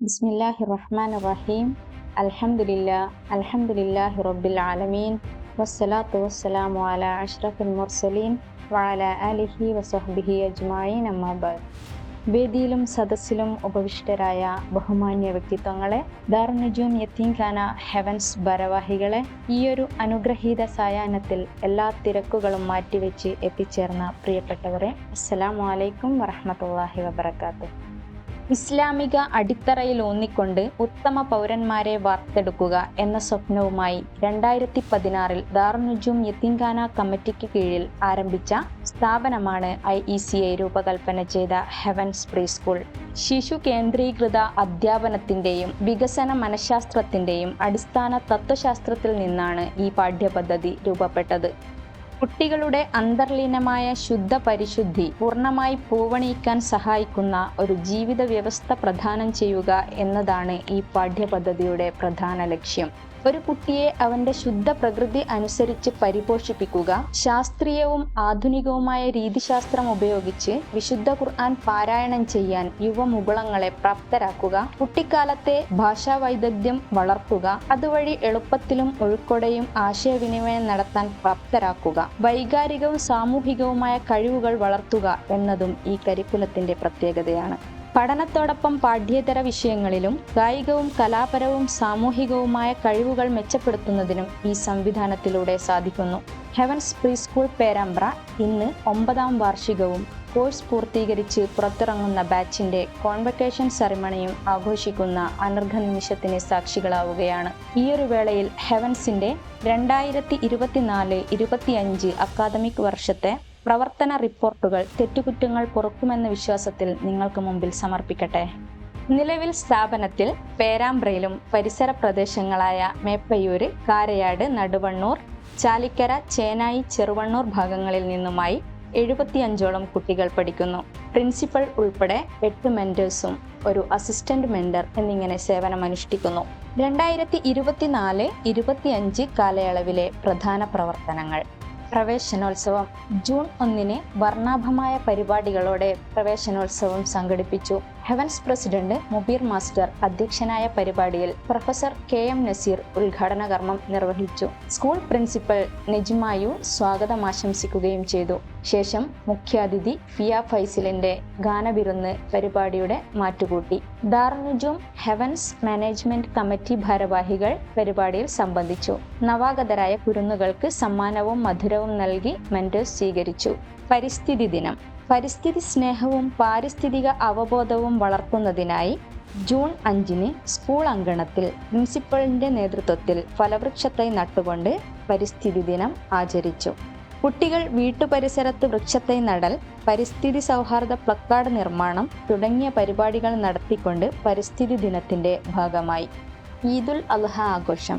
ബിസ്മില്ലാഹിർ റഹ്മാനിർ റഹീം. അൽഹംദുലില്ലാഹി റബ്ബിൽ ആലമീൻ. വസ്സലാത്തു വസ്സലാമു അലാ അഷ്റഫിൽ മുർസലീൻ വഅലാ ആലിഹി വസഹ്ബിഹി അജ്മഈൻ. അമ്മാ ബഅദ്. വേദിയിലും സദസ്സിലും ഉപവിഷ്ടരായ ബഹുമാന്യ വ്യക്തിത്വങ്ങളെ, ദാറുൻ നജൂം യതീംഖാന ഹെവൻസ് ഭാരവാഹികളെ, ഈയൊരു അനുഗ്രഹീത സായാഹ്നത്തിൽ എല്ലാ തിരക്കുകളും മാറ്റിവെച്ച് എത്തിച്ചേർന്ന പ്രിയപ്പെട്ടവരെ, അസ്സലാമു അലൈക്കും വറഹ്മത്തുള്ളാഹി വബറകാതുഹു. ഇസ്ലാമിക അടിത്തറയിൽ ഊന്നിക്കൊണ്ട് ഉത്തമ പൗരന്മാരെ വാർത്തെടുക്കുക എന്ന സ്വപ്നവുമായി 2016 ദാറുൻ നജൂം യതീംഖാന കമ്മിറ്റിക്ക് കീഴിൽ ആരംഭിച്ച സ്ഥാപനമാണ് IECI രൂപകൽപ്പന ചെയ്ത ഹെവൻസ് പ്രീ സ്കൂൾ. ശിശു കേന്ദ്രീകൃത അധ്യാപനത്തിന്റെയും വികസന മനഃശാസ്ത്രത്തിന്റെയും അടിസ്ഥാന തത്വശാസ്ത്രത്തിൽ നിന്നാണ് ഈ പാഠ്യപദ്ധതി രൂപപ്പെട്ടത്. കുട്ടികളുടെ അന്തർലീനമായ ശുദ്ധ പരിശുദ്ധി പൂർണ്ണമായി പൂവണിയിക്കാൻ സഹായിക്കുന്ന ഒരു ജീവിത വ്യവസ്ഥ പ്രദാനം ചെയ്യുക എന്നതാണ് ഈ പാഠ്യപദ്ധതിയുടെ പ്രധാന ലക്ഷ്യം. ഒരു കുട്ടിയെ അവന്റെ ശുദ്ധ പ്രകൃതി അനുസരിച്ച് പരിപോഷിപ്പിക്കുക, ശാസ്ത്രീയവും ആധുനികവുമായ രീതിശാസ്ത്രം ഉപയോഗിച്ച് വിശുദ്ധ ഖുർആൻ പാരായണം ചെയ്യാൻ യുവമുകുളങ്ങളെ പ്രാപ്തരാക്കുക, കുട്ടിക്കാലത്തെ ഭാഷാവൈദഗ്ധ്യം വളർത്തുക, അതുവഴി എളുപ്പത്തിലും ഒഴുക്കോടെയും ആശയവിനിമയം നടത്താൻ പ്രാപ്തരാക്കുക, വൈകാരികവും സാമൂഹികവുമായ കഴിവുകൾ വളർത്തുക എന്നതും ഈ കരിക്കുലത്തിന്റെ പ്രത്യേകതയാണ്. പഠനത്തോടൊപ്പം പാഠ്യേതര വിഷയങ്ങളിലും കായികവും കലാപരവും സാമൂഹികവുമായ കഴിവുകൾ മെച്ചപ്പെടുത്തുന്നതിനും ഈ സംവിധാനത്തിലൂടെ സാധിക്കുന്നു. ഹെവൻസ് പ്രീ സ്കൂൾ പേരാമ്പ്ര ഇന്ന് 9ാം വാർഷികവും കോഴ്സ് പൂർത്തീകരിച്ച് പുറത്തിറങ്ങുന്ന ബാച്ചിന്റെ കോൺവക്കേഷൻ സെറിമണിയും ആഘോഷിക്കുന്ന അനർഘ നിമിഷത്തിന് സാക്ഷികളാവുകയാണ്. ഈയൊരു വേളയിൽ ഹെവൻസിന്റെ 2024-25 അക്കാദമിക് വർഷത്തെ പ്രവർത്തന റിപ്പോർട്ടുകൾ തെറ്റുകുറ്റങ്ങൾ പൊറുക്കുമെന്ന വിശ്വാസത്തിൽ നിങ്ങൾക്ക് മുമ്പിൽ സമർപ്പിക്കട്ടെ. നിലവിൽ സ്ഥാപനത്തിൽ പേരാമ്പ്രയിലും പരിസര പ്രദേശങ്ങളായ മേപ്പയ്യൂര്, കാരയാട്, നടുവണ്ണൂർ, ചാലിക്കര, ചേനായി, ചെറുവണ്ണൂർ ഭാഗങ്ങളിൽ നിന്നുമായി 75ഓളം കുട്ടികൾ പഠിക്കുന്നു. പ്രിൻസിപ്പൽ ഉൾപ്പെടെ 8 മെന്റേഴ്സും ഒരു അസിസ്റ്റന്റ് മെന്റർ എന്നിങ്ങനെ സേവനമനുഷ്ഠിക്കുന്നു. 2024-25 കാലയളവിലെ പ്രധാന പ്രവർത്തനങ്ങൾ. പ്രവേശനോത്സവം. ജൂൺ 1 വർണ്ണാഭമായ പരിപാടികളോടെ പ്രവേശനോത്സവം സംഘടിപ്പിച്ചു. ഹെവൻസ് പ്രസിഡന്റ് മുബീർ മാസ്റ്റർ അധ്യക്ഷനായ പരിപാടിയിൽ പ്രൊഫസർ KM നസീർ ഉദ്ഘാടന കർമ്മം നിർവഹിച്ചു. സ്കൂൾ പ്രിൻസിപ്പൽ നജ്മായു സ്വാഗതം ആശംസിക്കുകയും ചെയ്തു. ശേഷം മുഖ്യാതിഥി ഫിയ ഫൈസലിന്റെ ഗാനവിരുന്ന് പരിപാടിയുടെ മാറ്റുകൂട്ടി. ദാറുൻ നജൂം ഹെവൻസ് മാനേജ്മെന്റ് കമ്മിറ്റി ഭാരവാഹികൾ പരിപാടിയിൽ സംബന്ധിച്ചു. നവാഗതരായ കുരുന്നുകൾക്ക് സമ്മാനവും മധുരവും നൽകി മെന്റേഴ്സ് സ്വീകരിച്ചു. പരിസ്ഥിതി ദിനം. പരിസ്ഥിതി സ്നേഹവും പാരിസ്ഥിതിക അവബോധവും വളർത്തുന്നതിനായി ജൂൺ 5 സ്കൂൾ അങ്കണത്തിൽ പ്രിൻസിപ്പലിന്റെ നേതൃത്വത്തിൽ ഫലവൃക്ഷത്തൈ നട്ടുകൊണ്ട് പരിസ്ഥിതി ദിനം ആചരിച്ചു. കുട്ടികൾ വീട്ടുപരിസരത്ത് വൃക്ഷത്തൈ നടൽ, പരിസ്ഥിതി സൗഹാർദ്ദ പ്ലക്കാർഡ് നിർമ്മാണം തുടങ്ങിയ പരിപാടികൾ നടത്തിക്കൊണ്ട് പരിസ്ഥിതി ദിനത്തിന്റെ ഭാഗമായി. ഈദുൽ അദ്ഹ ആഘോഷം.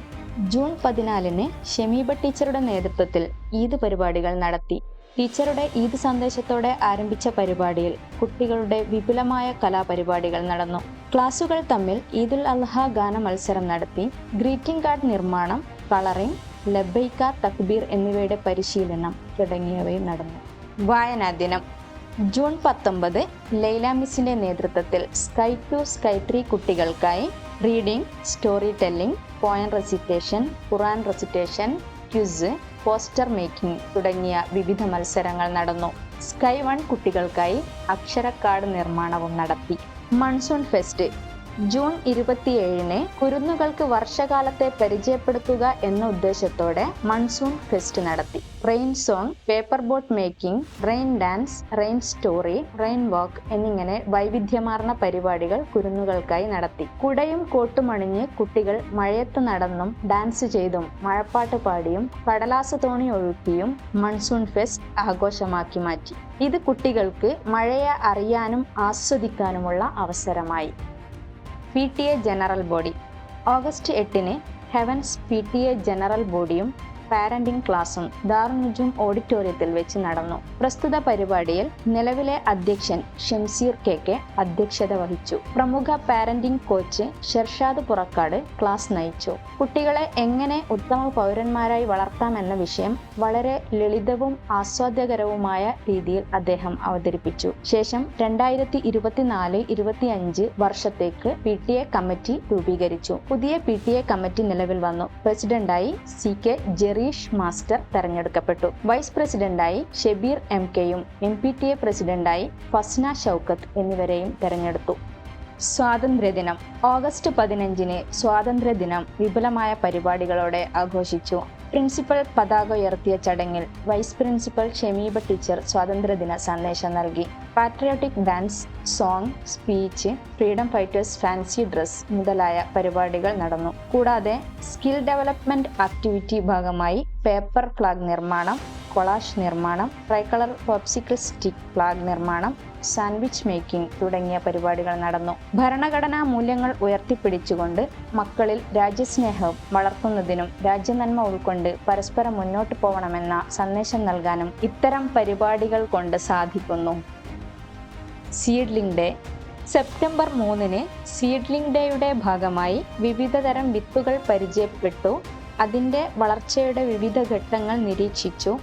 ജൂൺ 14 ഷമീബ ടീച്ചറുടെ നേതൃത്വത്തിൽ ഈദ് പരിപാടികൾ നടത്തി. ടീച്ചറുടെ ഈദ് സന്ദേശത്തോടെ ആരംഭിച്ച പരിപാടിയിൽ കുട്ടികളുടെ വിപുലമായ കലാപരിപാടികൾ നടന്നു. ക്ലാസുകൾ തമ്മിൽ ഈദുൽ അദ്ഹ ഗാന മത്സരം നടത്തി. ഗ്രീറ്റിംഗ് കാർഡ് നിർമ്മാണം, കളറിംഗ്, ലബൈക, തക്ബീർ എന്നിവയുടെ പരിശീലനം തുടങ്ങിയവയും നടന്നു. വായനാ ദിനം. ജൂൺ 19 ലൈല മിസ്സിന്റെ നേതൃത്വത്തിൽ സ്കൈ 2 സ്കൈ 3 കുട്ടികൾക്കായി reading, story telling, poem recitation, Quran recitation, quiz, poster making തുടങ്ങിയ വിവിധ മത്സരങ്ങൾ നടന്നു. സ്കൈ 1 കുട്ടികൾക്കായി അക്ഷരക്കാർഡ് നിർമ്മാണവും നടത്തി. Monsoon fest. ജൂൺ 27 കുരുന്നുകൾക്ക് വർഷകാലത്തെ പരിചയപ്പെടുത്തുക എന്ന ഉദ്ദേശത്തോടെ മൺസൂൺ ഫെസ്റ്റ് നടത്തി. Rain song, paper boat making, rain dance, rain story, rain walk എന്നിങ്ങനെ വൈവിധ്യമാർന്ന പരിപാടികൾ കുരുന്നുകൾക്കായി നടത്തി. കുടയും കോട്ടുമണിഞ്ഞ് കുട്ടികൾ മഴയത്ത് നടന്നും ഡാൻസ് ചെയ്തും മഴപ്പാട്ട് പാടിയും കടലാസ് തോണി ഒഴുക്കിയും മൺസൂൺ ഫെസ്റ്റ് ആഘോഷമാക്കി മാറ്റി. ഇത് കുട്ടികൾക്ക് മഴയെ അറിയാനും ആസ്വദിക്കാനുമുള്ള അവസരമായി. PTA general body. August 8 Heavens PTA general ബോഡിയും പാരന്റിംഗ് ക്ലാസും ദാറുന്നുജൂം ഓഡിറ്റോറിയത്തിൽ വെച്ച് നടന്നു. പ്രസ്തുത പരിപാടിയിൽ നിലവിലെ അധ്യക്ഷൻ ഷംസീർ KK അധ്യക്ഷത വഹിച്ചു. പ്രമുഖ parenting coach Shershad Purakkad class നയിച്ചു. കുട്ടികളെ എങ്ങനെ ഉത്തമ പൗരന്മാരായി വളർത്താമെന്ന വിഷയം വളരെ ലളിതവും ആസ്വാദ്യകരവുമായ രീതിയിൽ അദ്ദേഹം അവതരിപ്പിച്ചു. ശേഷം 2024-25 വർഷത്തേക്ക് PTA കമ്മിറ്റി രൂപീകരിച്ചു. പുതിയ PTA കമ്മിറ്റി നിലവിൽ വന്നു. പ്രസിഡന്റായി CK ജെറീഷ് മാസ്റ്റർ തെരഞ്ഞെടുക്കപ്പെട്ടു. വൈസ് പ്രസിഡന്റായി ഷെബീർ MKയും MPTA പ്രസിഡന്റായി ഫസ്ന ഷൗക്കത്ത് എന്നിവരെയും തെരഞ്ഞെടുത്തു. സ്വാതന്ത്ര്യദിനം. ഓഗസ്റ്റ് 15 സ്വാതന്ത്ര്യദിനം വിപുലമായ പരിപാടികളോടെ ആഘോഷിച്ചു. പ്രിൻസിപ്പൽ പതാക ഉയർത്തിയ ചടങ്ങിൽ വൈസ് പ്രിൻസിപ്പൽ ഷമീബ ടീച്ചർ സ്വാതന്ത്ര്യദിന സന്ദേശം നൽകി. Patriotic dance, song, speech, freedom fighters fancy dress മുതലായ പരിപാടികൾ നടന്നു. കൂടാതെ സ്കിൽ ഡെവലപ്മെന്റ് ആക്ടിവിറ്റി ഭാഗമായി പേപ്പർ ഫ്ലാഗ് നിർമ്മാണം, കൊളാഷ് നിർമ്മാണം, ട്രൈകളർ പോപ്സിക്കിൾ സ്റ്റിക്ക് ഫ്ലാഗ് നിർമ്മാണം, സാൻഡ്വിച്ച് മേക്കിംഗ് തുടങ്ങിയ പരിപാടികൾ നടന്നു. ഭരണഘടനാ മൂല്യങ്ങൾ ഉയർത്തിപ്പിടിച്ചുകൊണ്ട് മക്കളിൽ രാജ്യസ്നേഹം വളർത്തുന്നതിനും രാജ്യനന്മ ഉൾക്കൊണ്ട് പരസ്പരം മുന്നോട്ട് പോകണമെന്ന സന്ദേശം നൽകാനും ഇത്തരം പരിപാടികൾ കൊണ്ട് സാധിക്കുന്നു. Seedling day. സെപ്റ്റംബർ 3 സീഡ്ലിംഗ് ഡേയുടെ ഭാഗമായി വിവിധതരം വിത്തുകൾ പരിചയപ്പെട്ടു. അതിൻ്റെ വളർച്ചയുടെ വിവിധ ഘട്ടങ്ങൾ നിരീക്ഷിച്ചു.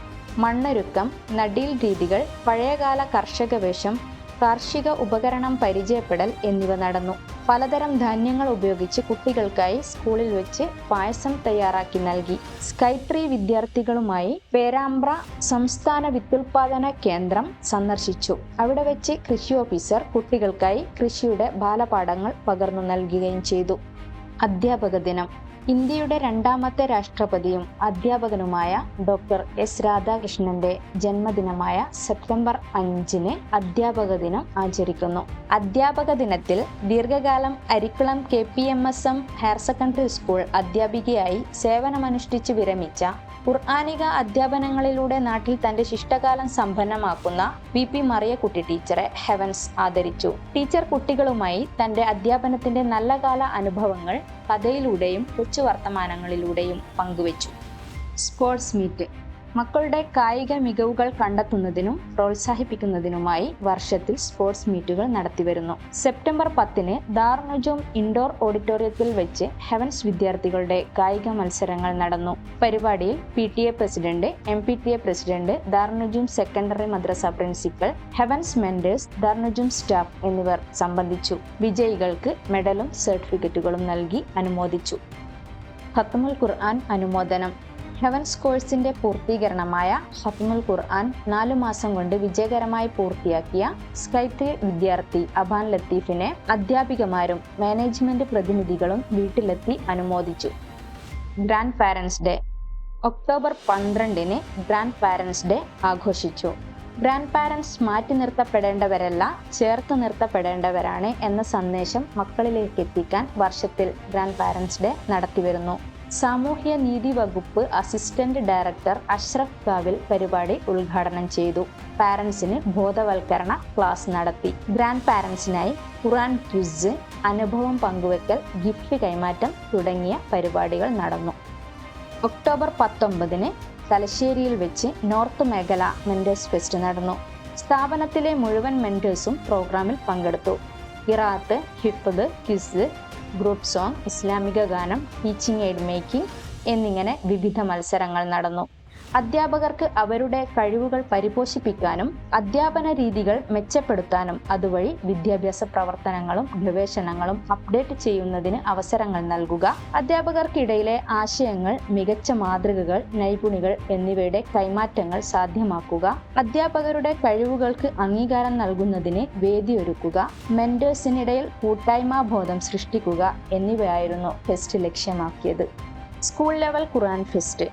മണ്ണൊരുക്കം, നടീൽ രീതികൾ, പഴയകാല കർഷക വേഷം, കാർഷിക ഉപകരണം പരിചയപ്പെടൽ എന്നിവ നടന്നു. പലതരം ധാന്യങ്ങൾ ഉപയോഗിച്ച് കുട്ടികൾക്കായി സ്കൂളിൽ വെച്ച് പായസം തയ്യാറാക്കി നൽകി. സ്കൈട്രി വിദ്യാർത്ഥികളുമായി പേരാമ്പ്ര സംസ്ഥാന വിത്തുൽപാദന കേന്ദ്രം സന്ദർശിച്ചു. അവിടെ വെച്ച് കൃഷി ഓഫീസർ കുട്ടികൾക്കായി കൃഷിയുടെ ബാലപാഠങ്ങൾ പകർന്നു നൽകുകയും ചെയ്തു. അധ്യാപക ദിനം. ഇന്ത്യയുടെ 2ാമത്തെ രാഷ്ട്രപതിയും അധ്യാപകനുമായ ഡോക്ടർ S രാധാകൃഷ്ണന്റെ ജന്മദിനമായ സെപ്റ്റംബർ 5 അധ്യാപക ദിനം ആചരിക്കുന്നു. അധ്യാപക ദിനത്തിൽ ദീർഘകാലം Arikkulam KPMSM higher secondary school അധ്യാപികയായി സേവനമനുഷ്ഠിച്ച് വിരമിച്ച ഖുർആനിക അധ്യാപനങ്ങളിലൂടെ നാട്ടിൽ തന്റെ ശിഷ്ടകാലം സമ്പന്നമാക്കുന്ന VP മറിയക്കുട്ടി ടീച്ചറെ ഹെവൻസ് ആദരിച്ചു. ടീച്ചർ കുട്ടികളുമായി തന്റെ അധ്യാപനത്തിന്റെ നല്ല കാല അനുഭവങ്ങൾ കഥയിലൂടെയും കൊച്ചു വർത്തമാനങ്ങളിലൂടെയും പങ്കുവച്ചു. Sports meet. മക്കളുടെ കായിക മികവുകൾ കണ്ടെത്തുന്നതിനും പ്രോത്സാഹിപ്പിക്കുന്നതിനുമായി വർഷത്തിൽ സ്പോർട്സ് മീറ്റുകൾ നടത്തിവരുന്നു. സെപ്റ്റംബർ 10 ദാറുന്നുജൂം ഇൻഡോർ ഓഡിറ്റോറിയത്തിൽ വെച്ച് ഹെവൻസ് വിദ്യാർത്ഥികളുടെ കായിക മത്സരങ്ങൾ നടന്നു. പരിപാടിയിൽ PTA president, MPTA president, Darunnujoom secondary മദ്രസ principal, Heavens mentors, Darunnujoom staff എന്നിവർ സംബന്ധിച്ചു. വിജയികൾക്ക് മെഡലും സർട്ടിഫിക്കറ്റുകളും നൽകി അനുമോദിച്ചു. ഖത്മുൽ ഖുർആൻ അനുമോദനം. ഹെവൻസ് കോഴ്സിന്റെ പൂർത്തീകരണമായ ഖത്മുൽ ഖുർആൻ 4 മാസം കൊണ്ട് വിജയകരമായി പൂർത്തിയാക്കിയ സ്കൈട്രി വിദ്യാർത്ഥി അബാൻ ലത്തീഫിനെ അധ്യാപികമാരും മാനേജ്മെന്റ് പ്രതിനിധികളും വീട്ടിലെത്തി അനുമോദിച്ചു. Grand parents day. October 12 grand parents day ആഘോഷിച്ചു. ഗ്രാൻഡ് പാരന്റ്സ് മാറ്റി നിർത്തപ്പെടേണ്ടവരല്ല, ചേർത്ത് നിർത്തപ്പെടേണ്ടവരാണ് എന്ന സന്ദേശം മക്കളിലേക്ക് എത്തിക്കാൻ വർഷത്തിൽ ഗ്രാൻഡ് പാരന്റ്സ് ഡേ നടത്തിവരുന്നു. സാമൂഹ്യ നീതി വകുപ്പ് അസിസ്റ്റന്റ് ഡയറക്ടർ അഷ്റഫ് കാവിൽ പരിപാടി ഉദ്ഘാടനം ചെയ്തു. പാരന്റ്സിന് ബോധവൽക്കരണ ക്ലാസ് നടത്തി. ഗ്രാൻഡ് പാരന്റ്സിനായി ഖുർആൻ ക്വിസ്, അനുഭവം പങ്കുവെക്കൽ, ഗിഫ്റ്റ് കൈമാറ്റം തുടങ്ങിയ പരിപാടികൾ നടന്നു. ഒക്ടോബർ 19 തലശ്ശേരിയിൽ വെച്ച് നോർത്ത് മേഖല മെന്റേഴ്സ് ഫെസ്റ്റ് നടന്നു. സ്ഥാപനത്തിലെ മുഴുവൻ മെന്റേഴ്സും പ്രോഗ്രാമിൽ പങ്കെടുത്തു. ഖിറാഅത്ത്, ഹിഫ്ദ്, ക്വിസ്, ഗ്രൂപ്പ് സോങ്, ഇസ്ലാമിക ഗാനം, ടീച്ചിങ് എയ്ഡ് മേക്കിംഗ് എന്നിങ്ങനെ വിവിധ മത്സരങ്ങൾ നടന്നു. അധ്യാപകർക്ക് അവരുടെ കഴിവുകൾ പരിപോഷിപ്പിക്കാനും അധ്യാപന രീതികൾ മെച്ചപ്പെടുത്താനും അതുവഴി വിദ്യാഭ്യാസ പ്രവർത്തനങ്ങളും ഗവേഷണങ്ങളും അപ്ഡേറ്റ് ചെയ്യുന്നതിന് അവസരങ്ങൾ നൽകുക, അധ്യാപകർക്കിടയിലെ ആശയങ്ങൾ, മികച്ച മാതൃകകൾ, നൈപുണികൾ എന്നിവയുടെ കൈമാറ്റങ്ങൾ സാധ്യമാക്കുക, അധ്യാപകരുടെ കഴിവുകൾക്ക് അംഗീകാരം നൽകുന്നതിന് വേദിയൊരുക്കുക, മെന്റേഴ്സിനിടയിൽ കൂട്ടായ്മാബോധം സൃഷ്ടിക്കുക എന്നിവയായിരുന്നു ഫെസ്റ്റ് ലക്ഷ്യമാക്കിയത്. സ്കൂൾ ലെവൽ ഖുർആൻ ഫെസ്റ്റ്.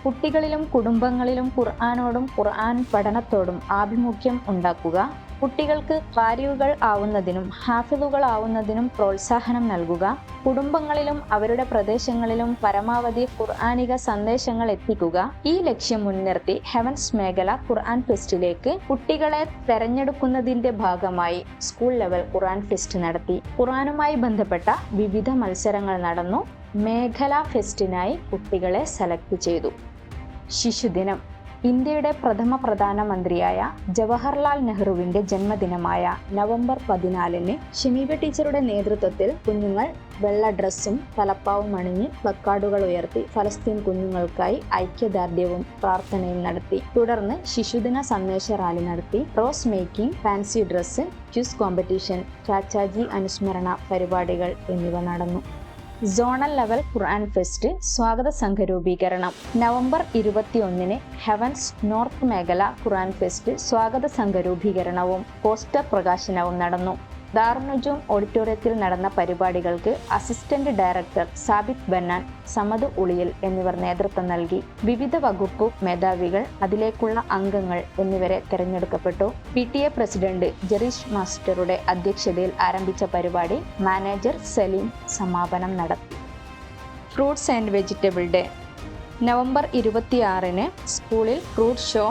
കുട്ടികളിലും കുടുംബങ്ങളിലും ഖുർആനോടും ഖുർആൻ പഠനത്തോടും ആഭിമുഖ്യം ഉണ്ടാക്കുക, കുട്ടികൾക്ക് ഖാരിഉകൾ ആവുന്നതിനും ഹാഫിളുകൾ ആവുന്നതിനും പ്രോത്സാഹനം നൽകുക, കുടുംബങ്ങളിലും അവരുടെ പ്രദേശങ്ങളിലും പരമാവധി ഖുർആനിക സന്ദേശങ്ങൾ എത്തിക്കുക. ഈ ലക്ഷ്യം മുൻനിർത്തി ഹെവൻസ് മേഖല ഖുർആൻ ഫെസ്റ്റിലേക്ക് കുട്ടികളെ തെരഞ്ഞെടുക്കുന്നതിന്റെ ഭാഗമായി സ്കൂൾ ലെവൽ ഖുർആൻ ഫെസ്റ്റ് നടത്തി. ഖുർആനുമായി ബന്ധപ്പെട്ട വിവിധ മത്സരങ്ങൾ നടന്നു. മേഖലാ ഫെസ്റ്റിനായി കുട്ടികളെ സെലക്ട് ചെയ്തു. ശിശുദിനം. ഇന്ത്യയുടെ പ്രഥമ പ്രധാനമന്ത്രിയായ ജവഹർലാൽ നെഹ്റുവിന്റെ ജന്മദിനമായ നവംബർ 14-ന് ഷമീബ ടീച്ചറുടെ നേതൃത്വത്തിൽ കുഞ്ഞുങ്ങൾ വെള്ള ഡ്രസ്സും തലപ്പാവും അണിഞ്ഞ് പ്ലക്കാർഡുകൾ ഉയർത്തി ഫലസ്തീൻ കുഞ്ഞുങ്ങൾക്കായി ഐക്യദാർഢ്യവും പ്രാർത്ഥനയും നടത്തി. തുടർന്ന് ശിശുദിന സന്ദേശ റാലി നടത്തി. Rose making, fancy dress, quiz competition, Chachaji അനുസ്മരണ പരിപാടികൾ എന്നിവ നടന്നു. സോണൽ ലെവൽ ഖുർആൻ ഫെസ്റ്റ് സ്വാഗത സംഘ രൂപീകരണം. നവംബർ 21-ന് ഹെവൻസ് നോർത്ത് മേഖല ഖുർആൻ ഫെസ്റ്റ് സ്വാഗത സംഘ രൂപീകരണവും പോസ്റ്റർ പ്രകാശനവും നടന്നു. ദാറുന്നുജൂം ഓഡിറ്റോറിയത്തിൽ നടന്ന പരിപാടികൾക്ക് അസിസ്റ്റന്റ് ഡയറക്ടർ സാബിത് ബന്നാൻ, സമദ് ഉളിയൽ എന്നിവർ നേതൃത്വം നൽകി. വിവിധ വകുപ്പ് മേധാവികൾ, അതിലേക്കുള്ള അംഗങ്ങൾ എന്നിവരെ തെരഞ്ഞെടുക്കപ്പെട്ടു. PTA പ്രസിഡന്റ് ജെറീഷ് മാസ്റ്ററുടെ അധ്യക്ഷതയിൽ ആരംഭിച്ച പരിപാടി മാനേജർ സലീം സമാപനം നടത്തി. Fruits and vegetable day. November 26-ന് സ്കൂളിൽ fruit show,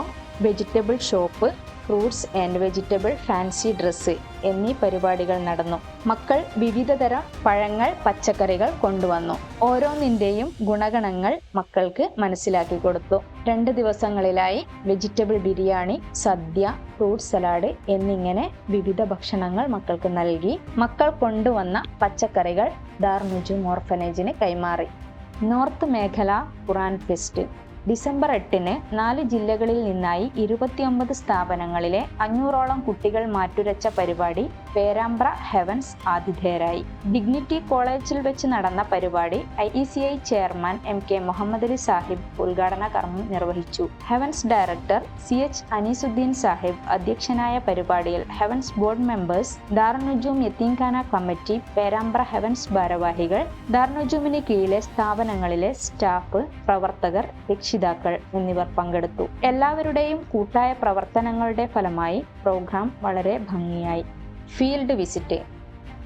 vegetable shop, fruits and vegetable fancy dress എന്നീ പരിപാടികൾ നടന്നു. മക്കൾ വിവിധതരം പഴങ്ങൾ, പച്ചക്കറികൾ കൊണ്ടുവന്നു. ഓരോന്നിൻ്റെയും ഗുണഗണങ്ങൾ മക്കൾക്ക് മനസ്സിലാക്കി കൊടുത്തു. 2 ദിവസങ്ങളിലായി വെജിറ്റബിൾ ബിരിയാണി, സദ്യ, ഫ്രൂട്ട് സലാഡ് എന്നിങ്ങനെ വിവിധ ഭക്ഷണങ്ങൾ മക്കൾക്ക് നൽകി. മക്കൾ കൊണ്ടുവന്ന പച്ചക്കറികൾ ദാറുന്നുജൂം ഓർഫനേജിന് കൈമാറി. നോർത്ത് മേഖല ഖുർആൻ ഫെസ്റ്റ്. ഡിസംബർ 8-ന് 4 ജില്ലകളിൽ നിന്നായി 29 സ്ഥാപനങ്ങളിലെ 500ഓളം കുട്ടികൾ മാറ്റുരച്ച പരിപാടി പേരാമ്പ്ര ഹെവൻസ് ആതിഥേയരായി. ഡിഗ്നിറ്റി കോളേജിൽ വെച്ച് നടന്ന പരിപാടി IECI chairman MK Muhammad Ali Sahib ഉദ്ഘാടന കർമ്മം നിർവഹിച്ചു. Heavens director CH Aneesuddeen Sahib അധ്യക്ഷനായ പരിപാടിയിൽ ഹെവൻസ് ബോർഡ് മെമ്പേഴ്സ്, ദാറുന്നുജൂം യതീംഖാന കമ്മിറ്റി, പേരാമ്പ്ര ഹെവൻസ് ഭാരവാഹികൾ, ദാറുന്നുജൂമിന് കീഴിലെ സ്ഥാപനങ്ങളിലെ സ്റ്റാഫ്, പ്രവർത്തകർ, രക്ഷിതാക്കൾ എന്നിവർ പങ്കെടുത്തു. എല്ലാവരുടെയും കൂട്ടായ പ്രവർത്തനങ്ങളുടെ ഫലമായി പ്രോഗ്രാം വളരെ ഭംഗിയായി. Field visit.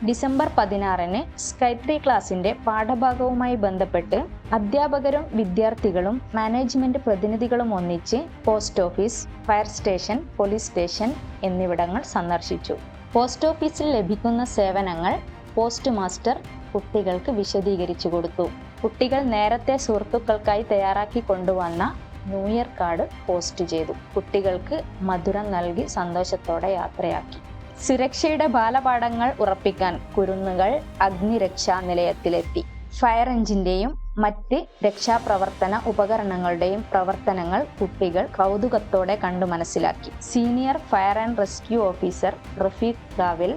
ഡിസംബർ 16-ന് സ്കൈ3 ക്ലാസിന്റെ പാഠഭാഗവുമായി ബന്ധപ്പെട്ട് അധ്യാപകരും വിദ്യാർത്ഥികളും മാനേജ്മെന്റ് പ്രതിനിധികളും ഒന്നിച്ച് post office, fire station, police station എന്നിവിടങ്ങൾ സന്ദർശിച്ചു. പോസ്റ്റ് ഓഫീസിൽ ലഭിക്കുന്ന സേവനങ്ങൾ പോസ്റ്റ് മാസ്റ്റർ കുട്ടികൾക്ക് വിശദീകരിച്ചു കൊടുത്തു. കുട്ടികൾ നേരത്തെ സുഹൃത്തുക്കൾക്കായി തയ്യാറാക്കി കൊണ്ടുവന്ന ന്യൂ ഇയർ കാർഡ് പോസ്റ്റ് ചെയ്തു. കുട്ടികൾക്ക് മധുരം നൽകി സന്തോഷത്തോടെ യാത്രയാക്കി. സുരക്ഷയുടെ ബാലപാഠങ്ങൾ ഉറപ്പിക്കാൻ കുരുന്നുകൾ അഗ്നിരക്ഷാ നിലയത്തിലെത്തി. ഫയർ എഞ്ചിന്റെയും മറ്റ് രക്ഷാപ്രവർത്തന ഉപകരണങ്ങളുടെയും പ്രവർത്തനങ്ങൾ കുട്ടികൾ കൗതുകത്തോടെ കണ്ടു മനസ്സിലാക്കി. Senior fire and rescue officer Rafeeq Gavil,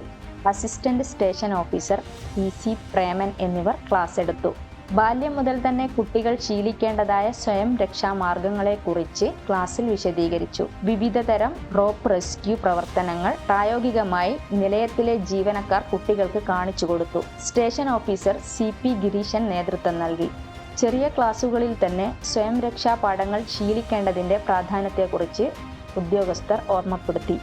assistant station officer PC Preman എന്നിവർ ക്ലാസ് എടുത്തു. ബാല്യം മുതൽ തന്നെ കുട്ടികൾ ശീലിക്കേണ്ടതായ സ്വയം രക്ഷാമാർഗങ്ങളെക്കുറിച്ച് ക്ലാസ്സിൽ വിശദീകരിച്ചു. വിവിധതരം റോപ്പ് റെസ്ക്യൂ പ്രവർത്തനങ്ങൾ പ്രായോഗികമായി നിലയത്തിലെ ജീവനക്കാർ കുട്ടികൾക്ക് കാണിച്ചു കൊടുത്തു. സ്റ്റേഷൻ ഓഫീസർ CP ഗിരീശൻ നേതൃത്വം നൽകി. ചെറിയ ക്ലാസുകളിൽ തന്നെ സ്വയം രക്ഷാ പാഠങ്ങൾ ശീലിക്കേണ്ടതിൻ്റെ പ്രാധാന്യത്തെക്കുറിച്ച് ഉദ്യോഗസ്ഥർ ഓർമ്മപ്പെടുത്തി.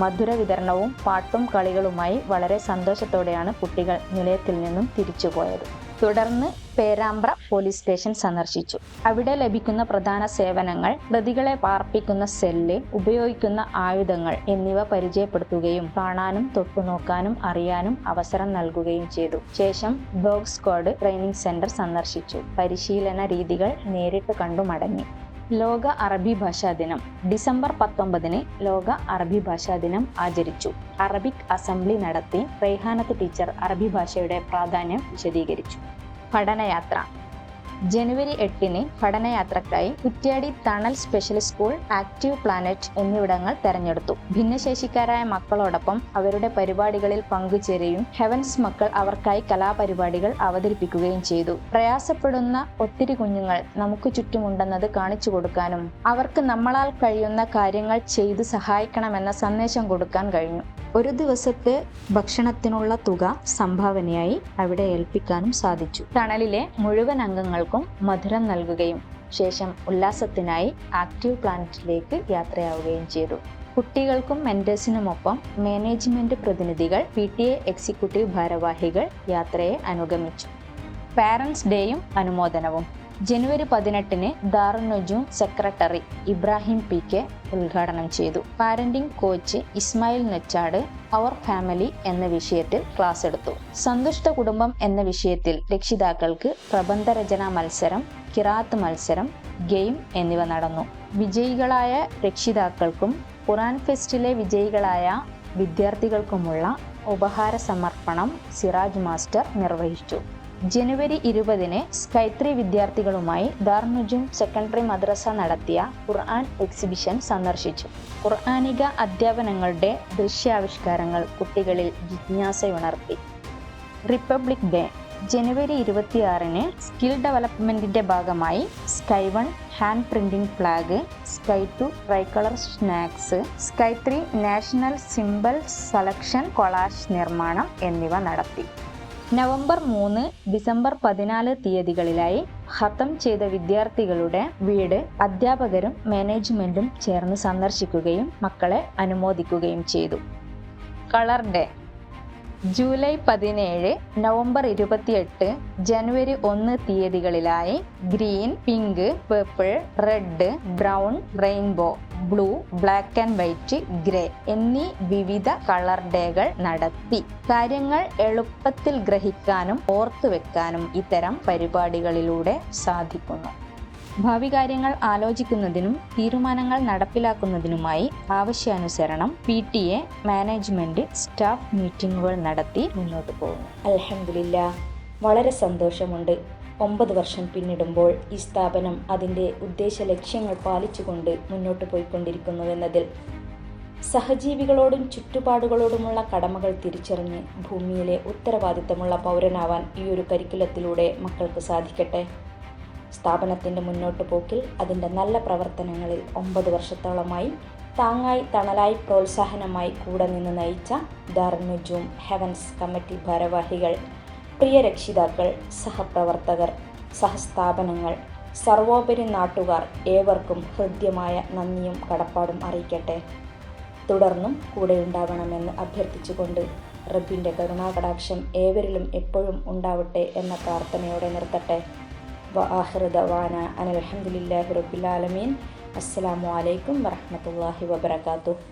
മധുര വിതരണവും പാട്ടും കളികളുമായി വളരെ സന്തോഷത്തോടെയാണ് കുട്ടികൾ നിലയത്തിൽ നിന്നും തിരിച്ചുപോയത്. തുടർന്ന് പേരാമ്പ്ര പോലീസ് സ്റ്റേഷൻ സന്ദർശിച്ചു. അവിടെ ലഭിക്കുന്ന പ്രധാന സേവനങ്ങൾ, പ്രതികളെ പാർപ്പിക്കുന്ന സെല്ല്, ഉപയോഗിക്കുന്ന ആയുധങ്ങൾ എന്നിവ പരിചയപ്പെടുത്തുകയും കാണാനും തൊട്ടുനോക്കാനും അറിയാനും അവസരം നൽകുകയും ചെയ്തു. ശേഷം ഡോഗ് സ്ക്വാഡ് ട്രെയിനിങ് സെന്റർ സന്ദർശിച്ചു. പരിശീലന രീതികൾ നേരിട്ട് കണ്ടു മടങ്ങി. ലോക അറബി ഭാഷാ ദിനം. ഡിസംബർ 19-ന് ലോക അറബി ഭാഷാ ദിനം ആചരിച്ചു. അറബിക് അസംബ്ലി നടത്തി. റൈഹാനത്ത് ടീച്ചർ അറബി ഭാഷയുടെ പ്രാധാന്യം വിശദീകരിച്ചു. പഠനയാത്ര. ജനുവരി 8-ന് പഠനയാത്രക്കായി കുറ്റ്യാടി തണൽ സ്പെഷ്യൽ സ്കൂൾ, ആക്റ്റീവ് പ്ലാനറ്റ് എന്നിവിടങ്ങൾ തെരഞ്ഞെടുത്തു. ഭിന്നശേഷിക്കാരായ മക്കളോടൊപ്പം അവരുടെ പരിപാടികളിൽ പങ്കുചേരുകയും ഹെവൻസ് മക്കൾ അവർക്കായി കലാപരിപാടികൾ അവതരിപ്പിക്കുകയും ചെയ്തു. പ്രയാസപ്പെടുന്ന ഒത്തിരി കുഞ്ഞുങ്ങൾ നമുക്ക് ചുറ്റുമുണ്ടെന്നത് കാണിച്ചു കൊടുക്കാനും അവർക്ക് നമ്മളാൽ കഴിയുന്ന കാര്യങ്ങൾ ചെയ്തു സഹായിക്കണമെന്ന സന്ദേശം കൊടുക്കാൻ കഴിഞ്ഞു. ഒരു ദിവസത്തെ ഭക്ഷണത്തിനുള്ള തുക സംഭാവനയായി അവിടെ ഏൽപ്പിക്കാനും സാധിച്ചു. തണലിലെ മുഴുവൻ അംഗങ്ങൾക്കും മധുരം നൽകുകയും ശേഷം ഉല്ലാസത്തിനായി ആക്റ്റീവ് പ്ലാനറ്റിലേക്ക് യാത്രയാവുകയും ചെയ്തു. കുട്ടികൾക്കും മെന്റേഴ്സിനുമൊപ്പം മാനേജ്മെന്റ് പ്രതിനിധികൾ, PTA എക്സിക്യൂട്ടീവ് ഭാരവാഹികൾ യാത്രയെ അനുഗമിച്ചു. പാരന്റ്സ് ഡേയും അനുമോദനവും. ജനുവരി 18 ദാറുന്നജൂം സെക്രട്ടറി ഇബ്രാഹിം PK ഉദ്ഘാടനം ചെയ്തു. Parenting coach Ismail Nechad our family എന്ന വിഷയത്തിൽ ക്ലാസ് എടുത്തു. സന്തുഷ്ട കുടുംബം എന്ന വിഷയത്തിൽ രക്ഷിതാക്കൾക്ക് പ്രബന്ധരചനാ മത്സരം, ഖിറാഅത്ത് മത്സരം, ഗെയിം എന്നിവ നടന്നു. വിജയികളായ രക്ഷിതാക്കൾക്കും ഖുർആൻ ഫെസ്റ്റിലെ വിജയികളായ വിദ്യാർത്ഥികൾക്കുമുള്ള ഉപഹാര സമർപ്പണം സിറാജ് മാസ്റ്റർ നിർവഹിച്ചു. ജനുവരി 20 സ്കൈ3 വിദ്യാർത്ഥികളുമായി ദാറുന്നജൂം സെക്കൻഡറി മദ്രസ നടത്തിയ ഖുർആൻ എക്സിബിഷൻ സന്ദർശിച്ചു. ഖുർആനിക അധ്യാപനങ്ങളുടെ ദൃശ്യാവിഷ്കാരങ്ങൾ കുട്ടികളിൽ ജിജ്ഞാസയുണർത്തി. റിപ്പബ്ലിക് ഡേ ജനുവരി 26 സ്കിൽ ഡെവലപ്മെന്റിന്റെ ഭാഗമായി Sky1 hand printing flag, Sky2 tricolour snacks, Sky3 national symbol selection collage നിർമ്മാണം എന്നിവ നടത്തി. നവംബർ 3, ഡിസംബർ 14 തീയതികളിലായി ഖത്തം ചെയ്ത വിദ്യാർത്ഥികളുടെ വീട് അധ്യാപകരും മാനേജ്മെന്റും ചേർന്ന് സന്ദർശിക്കുകയും മക്കളെ അനുമോദിക്കുകയും ചെയ്തു. കളർ ഡേ ജൂലൈ 17, നവംബർ 28, ജനുവരി 1 തീയതികളിലായി green, pink, purple, red, brown, rainbow, blue, black and white, grey എന്നീ വിവിധ കളർ ഡേകൾ നടത്തി. കാര്യങ്ങൾ എളുപ്പത്തിൽ ഗ്രഹിക്കാനും ഓർത്തുവെക്കാനും ഇത്തരം പരിപാടികളിലൂടെ സാധിക്കുന്നു. ഭാവി കാര്യങ്ങൾ ആലോചിക്കുന്നതിനും തീരുമാനങ്ങൾ നടപ്പിലാക്കുന്നതിനുമായി ആവശ്യാനുസരണം PTA, മാനേജ്മെന്റ്, സ്റ്റാഫ് മീറ്റിംഗുകൾ നടത്തി മുന്നോട്ട് പോകുന്നു. അൽഹംദുലില്ലാഹ്, വളരെ സന്തോഷമുണ്ട്. 9 വർഷം പിന്നിടുമ്പോൾ ഈ സ്ഥാപനം അതിൻ്റെ ഉദ്ദേശ ലക്ഷ്യങ്ങൾ പാലിച്ചുകൊണ്ട് മുന്നോട്ട് പോയിക്കൊണ്ടിരിക്കുന്നുവെന്നതിൽ. സഹജീവികളോടും ചുറ്റുപാടുകളോടുമുള്ള കടമകൾ തിരിച്ചറിഞ്ഞ് ഭൂമിയിലെ ഉത്തരവാദിത്തമുള്ള പൗരനാവാൻ ഈ ഒരു കരിക്കുലത്തിലൂടെ മക്കൾക്ക് സാധിക്കട്ടെ. സ്ഥാപനത്തിൻ്റെ മുന്നോട്ട് പോക്കിൽ അതിൻ്റെ നല്ല പ്രവർത്തനങ്ങളിൽ 9 വർഷത്തോളമായി താങ്ങായി തണലായി പ്രോത്സാഹനമായി കൂടെ നിന്ന് നയിച്ച ദാറുന്നജൂം ഹെവൻസ് കമ്മിറ്റി ഭാരവാഹികൾ, പ്രിയ രക്ഷിതാക്കൾ, സഹപ്രവർത്തകർ, സഹസ്ഥാപനങ്ങൾ, സർവോപരി നാട്ടുകാർ ഏവർക്കും ഹൃദ്യമായ നന്ദിയും കടപ്പാടും അറിയിക്കട്ടെ. തുടർന്നും കൂടെയുണ്ടാവണമെന്ന് അഭ്യർത്ഥിച്ചുകൊണ്ട് റബ്ബിൻ്റെ കരുണാകടാക്ഷം ഏവരിലും എപ്പോഴും ഉണ്ടാവട്ടെ എന്ന പ്രാർത്ഥനയോടെ നിർത്തട്ടെ. വആഖിറു ദഅ്വാനാ അനിൽ ഹംദുലില്ലാഹി റബ്ബിൽ ആലമീൻ. അസ്സലാമു അലൈക്കും വറഹ്മത്തുള്ളാഹി വബറകാതുഹു.